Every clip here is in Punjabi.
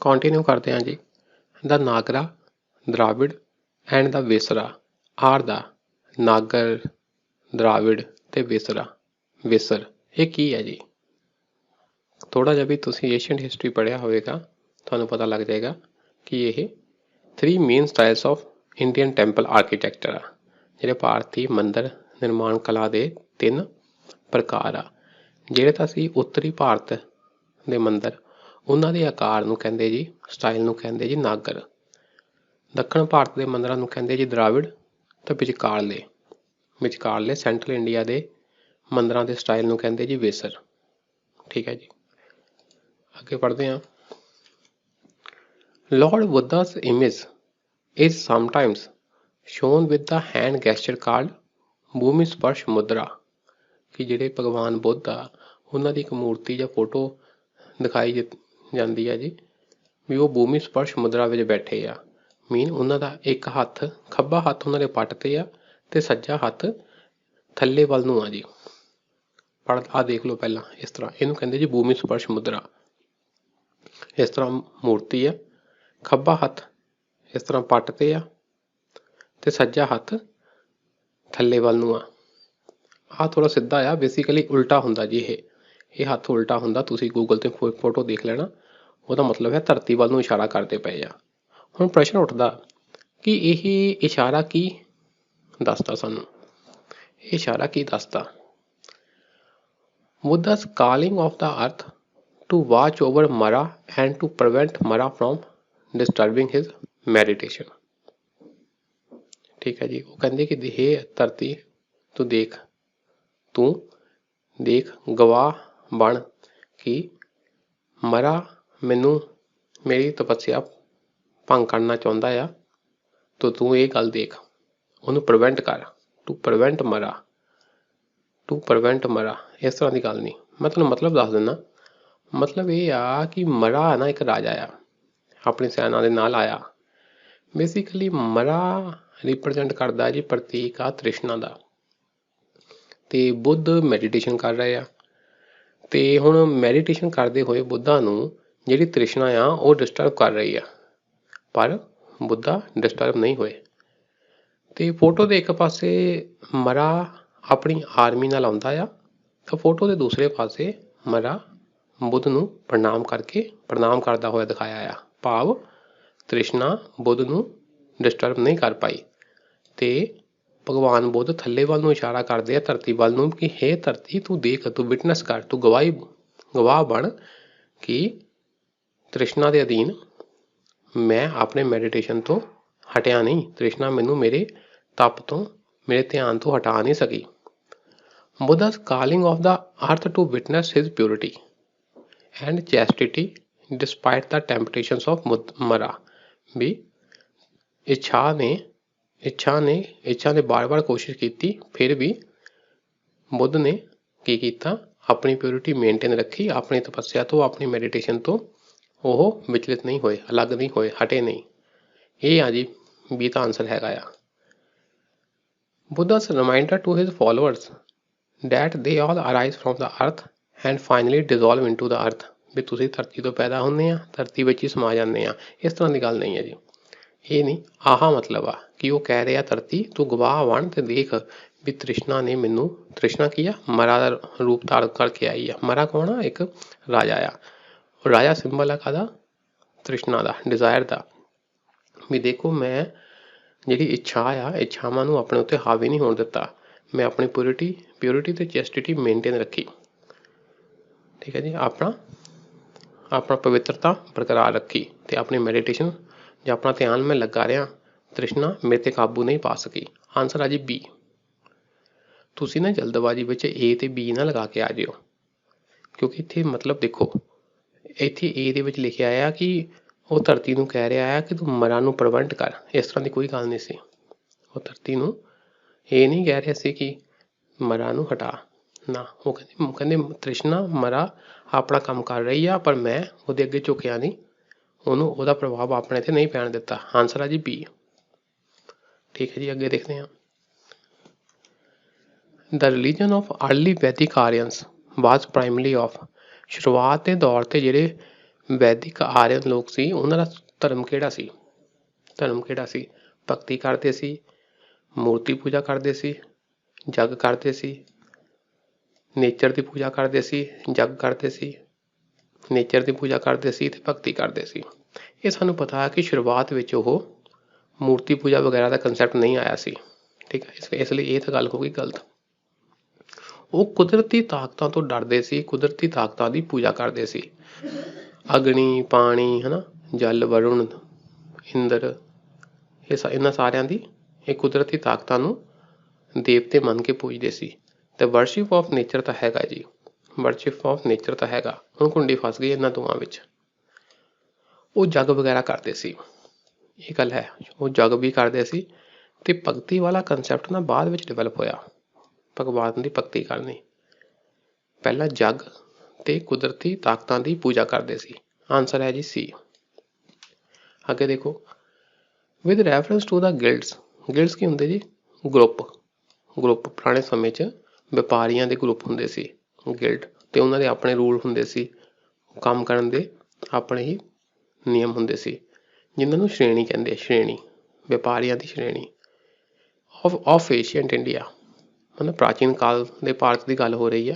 ਕੰਟੀਨਿਊ ਕਰਦੇ ਹਾਂ ਜੀ। ਦ ਨਾਗਰਾ, ਦਰਾਵਿੜ ਐਂਡ ਦ ਵੇਸਰਾ ਆਰ ਦਾ। ਨਾਗਰ, ਦਰਾਵਿੜ ਤੇ ਵੇਸਰ ਇਹ ਕੀ ਹੈ ਜੀ? ਥੋੜ੍ਹਾ ਜਿਹਾ ਵੀ ਤੁਸੀਂ ਏਸ਼ੀਅੰਟ ਹਿਸਟਰੀ ਪੜ੍ਹਿਆ ਹੋਵੇਗਾ, ਤੁਹਾਨੂੰ ਪਤਾ ਲੱਗ ਜਾਏਗਾ ਕਿ ਇਹ 3 main styles of Indian temple architecture ਆ। ਜਿਹੜੇ ਭਾਰਤੀ ਮੰਦਰ ਨਿਰਮਾਣ ਕਲਾ ਦੇ 3 ਪ੍ਰਕਾਰ ਆ। ਜਿਹੜੇ ਤਾਂ ਅਸੀਂ ਉੱਤਰੀ ਭਾਰਤ ਦੇ ਮੰਦਰ, ਉਹਨਾਂ ਦੇ ਆਕਾਰ ਨੂੰ ਕਹਿੰਦੇ ਜੀ, ਸਟਾਈਲ ਨੂੰ ਕਹਿੰਦੇ ਜੀ ਨਾਗਰ। ਦੱਖਣ ਭਾਰਤ ਦੇ ਮੰਦਰਾਂ ਨੂੰ ਕਹਿੰਦੇ ਜੀ ਦਰਾਵਿੜ ਤੇ ਵਿਚਕਾਰਲੇ ਸੈਂਟਰਲ ਇੰਡੀਆ ਦੇ ਮੰਦਰਾਂ ਦੇ ਸਟਾਈਲ ਨੂੰ ਕਹਿੰਦੇ ਜੀ ਵੇਸਰ। ਠੀਕ ਹੈ ਜੀ, ਅੱਗੇ ਪੜ੍ਹਦੇ ਹਾਂ। Lord Buddha's image is sometimes shown with the hand gesture called ਭੂਮੀ ਸਪਰਸ਼ ਮੁਦਰਾ। ਕਿ ਜਿਹੜੇ ਭਗਵਾਨ ਬੁੱਧ ਆ, ਉਹਨਾਂ ਦੀ ਇੱਕ ਮੂਰਤੀ ਜਾਂ ਫੋਟੋ ਦਿਖਾਈ ਜਾਂਦੀ ਹੈ ਜੀ, ਵੀ ਉਹ ਭੂਮੀ ਸਪਰਸ਼ ਮੁਦਰਾ ਵਿੱਚ ਬੈਠੇ ਆ। ਮੀਨ ਉਹਨਾਂ ਦਾ ਇੱਕ ਹੱਥ, ਖੱਬਾ ਹੱਥ ਉਹਨਾਂ ਦੇ ਪੱਟ 'ਤੇ ਆ ਅਤੇ ਸੱਜਾ ਹੱਥ ਥੱਲੇ ਵੱਲ ਨੂੰ ਆ ਜੀ। ਆਹ ਦੇਖ ਲਓ ਪਹਿਲਾਂ ਇਸ ਤਰ੍ਹਾਂ, ਇਹਨੂੰ ਕਹਿੰਦੇ ਜੀ ਭੂਮੀ ਸਪਰਸ਼ ਮੁਦਰਾ। ਇਸ ਤਰ੍ਹਾਂ ਮੂਰਤੀ ਆ, ਖੱਬਾ ਹੱਥ ਇਸ ਤਰ੍ਹਾਂ ਪੱਟ 'ਤੇ ਆ ਅਤੇ ਸੱਜਾ ਹੱਥ ਥੱਲੇ ਵੱਲ ਨੂੰ ਆ। ਆਹ ਥੋੜ੍ਹਾ ਸਿੱਧਾ ਆ, ਬੇਸਿਕਲੀ ਉਲਟਾ ਹੁੰਦਾ ਜੀ। ਇਹ ਹੱਥ ਉਲਟਾ ਹੁੰਦਾ। ਤੁਸੀਂ ਗੂਗਲ 'ਤੇ ਫੋਟੋ ਦੇਖ ਲੈਣਾ, ਉਹਦਾ ਮਤਲਬ ਹੈ ਧਰਤੀ ਵੱਲ ਨੂੰ ਇਸ਼ਾਰਾ ਕਰਦੇ ਪਏ ਆ। ਹੁਣ ਪ੍ਰਸ਼ਨ ਉੱਠਦਾ ਕਿ ਇਹ ਇਸ਼ਾਰਾ ਕੀ ਦੱਸਦਾ ਸਾਨੂੰ? ਇਹ ਇਸ਼ਾਰਾ ਕੀ ਦੱਸਦਾ? Buddha's calling of the earth to watch over Mara and to prevent Mara from disturbing his meditation। ਠੀਕ ਹੈ ਜੀ, ਉਹ ਕਹਿੰਦੇ ਕਿ ਹੇ ਧਰਤੀ ਤੂੰ ਦੇਖ ਗਵਾਹ ਬਣ ਕਿ ਮਰਾ ਮੈਨੂੰ ਮੇਰੀ ਤਪੱਸਿਆ ਭੰਗ ਕਰਨਾ ਚਾਹੁੰਦਾ ਆ, ਤਾਂ ਤੂੰ ਇਹ ਗੱਲ ਦੇਖ, ਉਹਨੂੰ ਪ੍ਰੀਵੈਂਟ ਕਰ। ਟੂ ਪ੍ਰੀਵੈਂਟ ਮਰਾ ਇਸ ਤਰ੍ਹਾਂ ਦੀ ਗੱਲ ਨਹੀਂ। ਮੈਂ ਤੁਹਾਨੂੰ ਮਤਲਬ ਦੱਸ ਦਿੰਦਾ। ਮਤਲਬ ਇਹ ਆ ਕਿ ਮਰਾ ਨਾ ਇੱਕ ਰਾਜਾ ਆ, ਆਪਣੀ ਸੈਨਾ ਦੇ ਨਾਲ ਆਇਆ। ਬੇਸਿਕਲੀ ਮਰਾ ਰਿਪਰਜੈਂਟ ਕਰਦਾ ਜੀ, ਪ੍ਰਤੀਕ ਆ ਤ੍ਰਿਸ਼ਨਾ ਦਾ। ਅਤੇ ਬੁੱਧ ਮੈਡੀਟੇਸ਼ਨ ਕਰ ਰਹੇ ਆ, ਅਤੇ ਹੁਣ ਮੈਡੀਟੇਸ਼ਨ ਕਰਦੇ ਹੋਏ ਬੁੱਧਾ ਨੂੰ ਜਿਹੜੀ ਤ੍ਰਿਸ਼ਨਾ ਆ ਉਹ ਡਿਸਟਰਬ ਕਰ ਰਹੀ ਆ, ਪਰ ਬੁੱਧਾ ਡਿਸਟਰਬ ਨਹੀਂ ਹੋਏ। ਅਤੇ ਫੋਟੋ ਦੇ ਇੱਕ ਪਾਸੇ ਮਰਾ ਆਪਣੀ ਆਰਮੀ ਨਾਲ ਆਉਂਦਾ ਆ, ਤਾਂ ਫੋਟੋ ਦੇ ਦੂਸਰੇ ਪਾਸੇ ਮਰਾ ਬੁੱਧ ਨੂੰ ਪ੍ਰਣਾਮ ਕਰਦਾ ਹੋਇਆ ਦਿਖਾਇਆ ਆ। ਭਾਵ ਤ੍ਰਿਸ਼ਨਾ ਬੁੱਧ ਨੂੰ ਡਿਸਟਰਬ ਨਹੀਂ ਕਰ ਪਾਈ, ਅਤੇ ਭਗਵਾਨ ਬੁੱਧ ਥੱਲੇ ਵੱਲ ਨੂੰ ਇਸ਼ਾਰਾ ਕਰਦੇ ਆ ਧਰਤੀ ਵੱਲ ਨੂੰ ਕਿ ਹੇ ਧਰਤੀ ਤੂੰ ਦੇਖ, ਤੂੰ ਵਿਟਨੈਸ ਕਰ, ਤੂੰ ਗਵਾਹ ਬਣ ਕਿ ਤ੍ਰਿਸ਼ਨਾ ਦੇ ਅਧੀਨ ਮੈਂ ਆਪਣੇ ਮੈਡੀਟੇਸ਼ਨ ਤੋਂ ਹਟਿਆ ਨਹੀਂ। ਤ੍ਰਿਸ਼ਨਾ ਮੈਨੂੰ ਮੇਰੇ ਤਪ ਤੋਂ, ਮੇਰੇ ਧਿਆਨ ਤੋਂ ਹਟਾ ਨਹੀਂ ਸਕੀ। Buddha's calling of the earth to witness his purity and chastity despite the temptations of Mara। ਵੀ ਇੱਛਾ ਨੇ ਬਾਰ-ਬਾਰ ਕੋਸ਼ਿਸ਼ ਕੀਤੀ, ਫਿਰ ਵੀ ਬੁੱਧ ਨੇ ਕੀ ਕੀਤਾ? ਆਪਣੀ ਪਿਓਰਿਟੀ ਮੇਨਟੇਨ ਰੱਖੀ। ਆਪਣੀ ਤਪੱਸਿਆ ਤੋਂ, ਆਪਣੀ ਮੈਡੀਟੇਸ਼ਨ ਤੋਂ ਉਹ ਵਿਚਲਿਤ ਨਹੀਂ ਹੋਏ, ਅਲੱਗ ਨਹੀਂ ਹੋਏ, ਹਟੇ ਨਹੀਂ। ਇਹ ਆ ਜੀ ਵੀ ਤਾਂ ਆਨਸਰ ਹੈਗਾ ਆ। Buddha's reminder to his followers that they all arise from the earth and finally dissolve into the earth। ਵੀ ਤੁਸੀਂ ਧਰਤੀ ਤੋਂ ਪੈਦਾ ਹੁੰਦੇ ਆ, ਧਰਤੀ ਵਿੱਚ ਹੀ ਸਮਾ ਜਾਂਦੇ ਆ। ਇਸ ਤਰ੍ਹਾਂ ਦੀ ਗੱਲ ਨਹੀਂ ਹੈ ਜੀ। ਇਹ ਨਹੀਂ, ਆਹ ਮਤਲਬ ਆ ਕਿ ਉਹ ਕਹਿ ਰਿਹਾ ਧਰਤੀ ਤੂੰ ਗਵਾਹ ਬਣ ਅਤੇ ਦੇਖ ਵੀ ਤ੍ਰਿਸ਼ਨਾ ਨੇ ਮੈਨੂੰ, ਤ੍ਰਿਸ਼ਨਾ ਕੀ ਆ? ਮਰਾ ਦਾ ਰੂਪ ਧਾਰਨ ਕਰਕੇ ਆਈ ਆ। ਮਰਾ ਕੌਣ ਆ? ਇੱਕ ਰਾਜਾ ਆ। ਉਹ ਰਾਜਾ ਸਿੰਬਲ ਆ ਕਾਹਦਾ? ਤ੍ਰਿਸ਼ਨਾ ਦਾ, ਡਿਜ਼ਾਇਰ ਦਾ। ਵੀ ਦੇਖੋ ਮੈਂ ਜਿਹੜੀ ਇੱਛਾ ਆ, ਇੱਛਾਵਾਂ ਨੂੰ ਆਪਣੇ ਉੱਤੇ ਹਾਵੀ ਨਹੀਂ ਹੋਣ ਦਿੱਤਾ। ਮੈਂ ਆਪਣੀ ਪਿਓਰਿਟੀ ਅਤੇ ਚੈਸਟਿਟੀ ਮੇਨਟੇਨ ਰੱਖੀ। ਠੀਕ ਹੈ ਜੀ, ਆਪਣਾ ਪਵਿੱਤਰਤਾ ਬਰਕਰਾਰ ਰੱਖੀ ਅਤੇ ਆਪਣੀ ਮੈਡੀਟੇਸ਼ਨ ਜਾਂ ਆਪਣਾ ਧਿਆਨ ਮੈਂ ਲਗਾ ਰਿਹਾ। ਤ੍ਰਿਸ਼ਨਾ ਮੇਰੇ 'ਤੇ ਕਾਬੂ ਨਹੀਂ ਪਾ ਸਕੀ। ਆਨਸਰ ਆ ਜੀ ਬੀ। ਤੁਸੀਂ ਨਾ ਜਲਦਬਾਜ਼ੀ ਵਿੱਚ ਏ ਅਤੇ ਬੀ ਨਾ ਲਗਾ ਕੇ ਆ ਜਿਓ, ਕਿਉਂਕਿ ਇੱਥੇ ਮਤਲਬ ਦੇਖੋ, ਇੱਥੇ ਏ ਦੇ ਵਿੱਚ ਲਿਖਿਆ ਆ ਕਿ ਉਹ ਧਰਤੀ ਨੂੰ ਕਹਿ ਰਿਹਾ ਆ ਕਿ ਤੂੰ ਮਰਾ ਨੂੰ ਪ੍ਰੀਵੈਂਟ ਕਰ। ਇਸ ਤਰ੍ਹਾਂ ਦੀ ਕੋਈ ਗੱਲ ਨਹੀਂ ਸੀ। ਉਹ ਧਰਤੀ ਨੂੰ ਇਹ ਨਹੀਂ ਕਹਿ ਰਿਹਾ ਸੀ ਕਿ ਮਰਾ ਨੂੰ ਹਟਾ ਨਾ। ਉਹ ਕਹਿੰਦੇ ਤ੍ਰਿਸ਼ਨਾ, ਮਰਾ ਆਪਣਾ ਕੰਮ ਕਰ ਰਹੀ ਆ, ਪਰ ਮੈਂ ਉਹਦੇ ਅੱਗੇ ਝੁਕਿਆ ਨਹੀਂ, ਉਹਦਾ ਪ੍ਰਭਾਵ ਆਪਣੇ 'ਤੇ ਨਹੀਂ ਪੈਣ ਦਿੱਤਾ। ਆਨਸਰ ਆ ਜੀ ਬੀ। ਠੀਕ ਹੈ ਜੀ, ਅੱਗੇ ਦੇਖਦੇ ਹਾਂ। ਦ ਰਿਲੀਜਨ ਆਫ ਅਰਲੀ ਵੈਦਿਕ ਆਰੀਅਨਸ ਵਾਜ਼ ਪ੍ਰਾਇਮਲੀ ਆਫ। ਸ਼ੁਰੂਆਤ ਦੇ ਦੌਰ 'ਤੇ ਜਿਹੜੇ ਵੈਦਿਕ ਆਰੀਅਨ ਲੋਕ ਸੀ, ਉਹਨਾਂ ਦਾ ਧਰਮ ਕਿਹੜਾ ਸੀ? ਧਰਮ ਕਿਹੜਾ ਸੀ? ਭਗਤੀ ਕਰਦੇ ਸੀ, ਮੂਰਤੀ ਪੂਜਾ ਕਰਦੇ ਸੀ, ਜਗ ਕਰਦੇ ਸੀ, ਨੇਚਰ ਦੀ ਪੂਜਾ ਕਰਦੇ ਸੀ, ਜਗ ਕਰਦੇ ਸੀ, ਨੇਚਰ ਦੀ ਪੂਜਾ ਕਰਦੇ ਸੀ ਤੇ ਭਗਤੀ ਕਰਦੇ ਸੀ। ਇਹ ਸਾਨੂੰ ਪਤਾ ਹੈ ਕਿ ਸ਼ੁਰੂਆਤ ਵਿੱਚ ਉਹ ਮੂਰਤੀ ਪੂਜਾ ਵਗੈਰਾ ਦਾ ਕੰਸੈਪਟ ਨਹੀਂ ਆਇਆ ਸੀ, ਠੀਕ ਹੈ। ਇਸ ਲਈ ਇਹ ਤਾਂ ਗੱਲ ਹੋ ਗਈ ਗਲਤ। ਉਹ ਕੁਦਰਤੀ ਤਾਕਤਾਂ ਤੋਂ ਡਰਦੇ ਸੀ, ਕੁਦਰਤੀ ਤਾਕਤਾਂ ਦੀ ਪੂਜਾ ਕਰਦੇ ਸੀ। ਅਗਨੀ, ਪਾਣੀ, ਹੈ ਨਾ, ਜਲ, ਵਰੁਣ, ਇੰਦਰ, ਇਹਨਾਂ ਸਾਰਿਆਂ ਦੀ ਇਹ ਕੁਦਰਤੀ ਤਾਕਤਾਂ ਨੂੰ ਦੇਵਤੇ ਮੰਨ ਕੇ ਪੂਜਦੇ ਸੀ। ਤੇ ਵਰਸ਼ਿਪ ਆਫ ਨੇਚਰ ਤਾਂ ਹੈਗਾ ਜੀ, ਵਰਸ਼ਿਪ ਆਫ ਨੇਚਰ ਤਾਂ ਹੈਗਾ। ਹੁਣ ਕੁੰਡੀ ਫਸ ਗਈ ਇਹਨਾਂ ਦੋਵਾਂ ਵਿੱਚ। ਉਹ ਜਗ ਵਗੈਰਾ ਕਰਦੇ ਸੀ, ਇਹ ਗੱਲ ਹੈ, ਉਹ ਜਗ ਵੀ ਕਰਦੇ ਸੀ। ਤੇ ਭਗਤੀ ਵਾਲਾ ਕੰਸੈਪਟ ਨਾ ਬਾਅਦ ਵਿੱਚ ਡਿਵੈਲਪ ਹੋਇਆ, ਭਗਵਾਨ ਦੀ ਭਗਤੀ ਕਰਨੀ। ਪਹਿਲਾਂ ਜਗ ਤੇ ਕੁਦਰਤੀ ਤਾਕਤਾਂ ਦੀ ਪੂਜਾ ਕਰਦੇ ਸੀ। ਆਨਸਰ ਹੈ ਜੀ ਸੀ। ਅੱਗੇ ਦੇਖੋ, ਵਿਦ ਰੈਫਰੈਂਸ ਟੂ ਦਾ ਗਿਲਡਸ। ਗਿਲਡਸ ਕੀ ਹੁੰਦੇ ਜੀ? ਗਰੁੱਪ। ਪੁਰਾਣੇ ਸਮੇਂ 'ਚ ਵਪਾਰੀਆਂ ਦੇ ਗਰੁੱਪ ਹੁੰਦੇ ਸੀ ਗਿਲਡ, ਤੇ ਉਹਨਾਂ ਦੇ ਆਪਣੇ ਰੂਲ ਹੁੰਦੇ ਸੀ, ਕੰਮ ਕਰਨ ਦੇ ਆਪਣੇ ਹੀ ਨਿਯਮ ਹੁੰਦੇ ਸੀ, ਜਿਨ੍ਹਾਂ ਨੂੰ ਸ਼੍ਰੇਣੀ ਕਹਿੰਦੇ। ਸ਼੍ਰੇਣੀ, ਵਪਾਰੀਆਂ ਦੀ ਸ਼੍ਰੇਣੀ। ਆਫ ਏਸ਼ੀਅੰਟ ਇੰਡੀਆ, ਮਤਲਬ ਪ੍ਰਾਚੀਨ ਕਾਲ ਦੇ ਭਾਰਤ ਦੀ ਗੱਲ ਹੋ ਰਹੀ ਹੈ।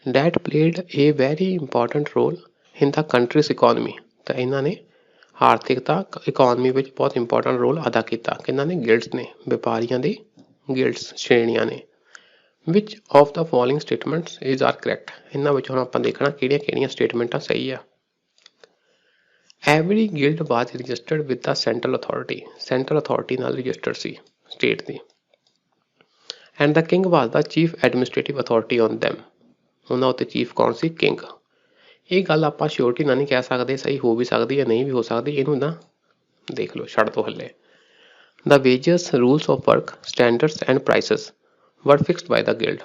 That played a very important role in the country's economy. ਤਾਂ ਇਹਨਾਂ ਨੇ ਆਰਥਿਕਤਾ, ਇਕੋਨਮੀ ਵਿੱਚ ਬਹੁਤ ਇੰਪੋਰਟੈਂਟ ਰੋਲ ਅਦਾ ਕੀਤਾ। ਕਿਹਨਾਂ ਨੇ? ਗਿਲਡਸ ਨੇ, ਵਪਾਰੀਆਂ ਦੀ ਗਿਲਡਸ, ਸ਼੍ਰੇਣੀਆਂ ਨੇ। Which of the following statements is are correct. ਇਹਨਾਂ ਵਿੱਚ ਹੁਣ ਆਪਾਂ ਦੇਖਣਾ ਕਿਹੜੀਆਂ ਕਿਹੜੀਆਂ ਸਟੇਟਮੈਂਟਾਂ ਸਹੀ ਆ। Every guild was registered with the central authority. Central authority ਨਾਲ ਰਜਿਸਟਰਡ ਸੀ ਸਟੇਟ ਦੀ। And the king was the chief administrative authority on them. ਉਹਨਾਂ ਉੱਤੇ ਚੀਫ ਕੌਣ ਸੀ? ਕਿੰਗ। ਇਹ ਗੱਲ ਆਪਾਂ ਸ਼ਿਓਰਟੀ ਨਾਲ ਨਹੀਂ ਕਹਿ ਸਕਦੇ, ਸਹੀ ਹੋ ਵੀ ਸਕਦੀ ਹੈ, ਨਹੀਂ ਵੀ ਹੋ ਸਕਦੀ, ਇਹਨੂੰ ਨਾ ਦੇਖ ਲਓ, ਛੱਡ ਦੋ ਹੱਲੇ। The wages, rules of work, standards and prices were fixed by the guild.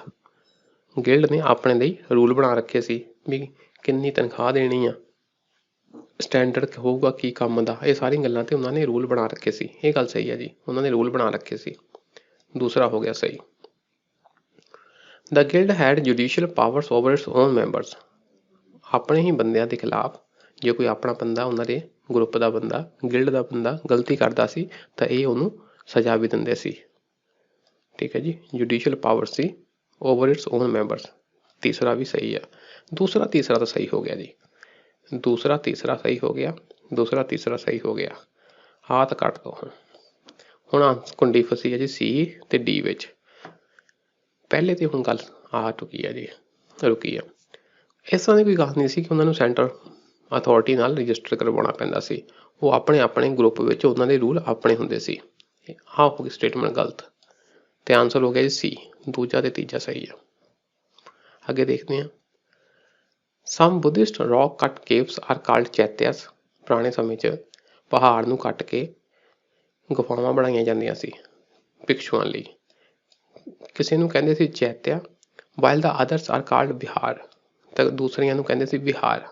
Guild ਨੇ ਆਪਣੇ ਲਈ ਰੂਲ ਬਣਾ ਰੱਖੇ ਸੀ ਵੀ ਕਿੰਨੀ ਤਨਖਾਹ ਦੇਣੀ ਆ, ਸਟੈਂਡਰਡ ਹੋਊਗਾ ਕੀ ਕੰਮ ਦਾ, ਇਹ ਸਾਰੀਆਂ ਗੱਲਾਂ ਤੇ ਉਹਨਾਂ ਨੇ ਰੂਲ ਬਣਾ ਰੱਖੇ ਸੀ। ਇਹ ਗੱਲ ਸਹੀ ਹੈ ਜੀ, ਉਹਨਾਂ ਨੇ ਰੂਲ ਬਣਾ ਰੱਖੇ ਸੀ। ਦੂਸਰਾ ਹੋ ਗਿਆ ਸਹੀ। The guild had judicial powers over its own members. ਆਪਣੇ ਹੀ ਬੰਦਿਆਂ ਦੇ ਖਿਲਾਫ, ਜੇ ਕੋਈ ਆਪਣਾ ਬੰਦਾ, ਉਹਨਾਂ ਦੇ ਗਰੁੱਪ ਦਾ ਬੰਦਾ, ਗਿਲਡ ਦਾ ਬੰਦਾ ਗਲਤੀ ਕਰਦਾ ਸੀ ਤਾਂ ਇਹ ਉਹਨੂੰ ਸਜ਼ਾ ਵੀ ਦਿੰਦੇ ਸੀ, ਠੀਕ ਹੈ ਜੀ। Judicial power C over it's on members. ਤੀਸਰਾ ਵੀ ਸਹੀ ਆ। ਦੂਸਰਾ ਤੀਸਰਾ ਤਾਂ ਸਹੀ ਹੋ ਗਿਆ ਜੀ, ਦੂਸਰਾ ਤੀਸਰਾ ਸਹੀ ਹੋ ਗਿਆ, ਦੂਸਰਾ ਤੀਸਰਾ ਸਹੀ ਹੋ ਗਿਆ। ਆਹ ਤਾਂ ਕੱਟ ਦੋ। ਹੁਣ ਕੁੰਡੀ ਫਸੀ ਹੈ ਜੀ ਸੀ ਤੇ ਡੀ ਵਿੱਚ। ਪਹਿਲੇ ਤੇ ਹੁਣ ਗੱਲ ਆ ਚੁੱਕੀ ਹੈ ਜੀ, ਰੁਕੀ ਆ। ਇਸ ਤਰ੍ਹਾਂ ਦੀ ਕੋਈ ਗੱਲ ਨਹੀਂ ਸੀ ਕਿ ਉਹਨਾਂ ਨੂੰ ਸੈਂਟਰ ਅਥਾਰਟੀ ਨਾਲ ਰਜਿਸਟਰ ਕਰਵਾਉਣਾ ਪੈਂਦਾ ਸੀ। ਉਹ ਆਪਣੇ ਆਪਣੇ ਗਰੁੱਪ ਵਿੱਚ ਉਹਨਾਂ ਦੇ ਰੂਲ ਆਪਣੇ ਹੁੰਦੇ ਸੀ। ਆਹ ਹੋ ਗਈ ਸਟੇਟਮੈਂਟ ਗਲਤ ਤੇ ਆਨਸਰ ਹੋ ਗਿਆ ਜੀ ਸੀ। ਦੂਜਾ ਤੇ ਤੀਜਾ ਸਹੀ ਆ। ਅੱਗੇ ਦੇਖਦੇ ਹਾਂ। ਸਮ ਬੁੱਧਿਸਟ ਰੌਕ ਕੱਟ ਕੇਵਸ ਆਰ ਕਾਲਡ ਚੈਤਿਆਸ। ਪੁਰਾਣੇ ਸਮੇਂ 'ਚ ਪਹਾੜ ਨੂੰ ਕੱਟ ਕੇ ਗੁਫਾਵਾਂ ਬਣਾਈਆਂ ਜਾਂਦੀਆਂ ਸੀ ਭਿਕਸ਼ੂਆਂ ਲਈ। ਕਿਸੇ ਨੂੰ ਕਹਿੰਦੇ ਸੀ chaitya, while the others are called vihara. ਤਾਂ ਦੂਸਰੀਆਂ ਨੂੰ ਕਹਿੰਦੇ ਸੀ ਵਿਹਾਰ।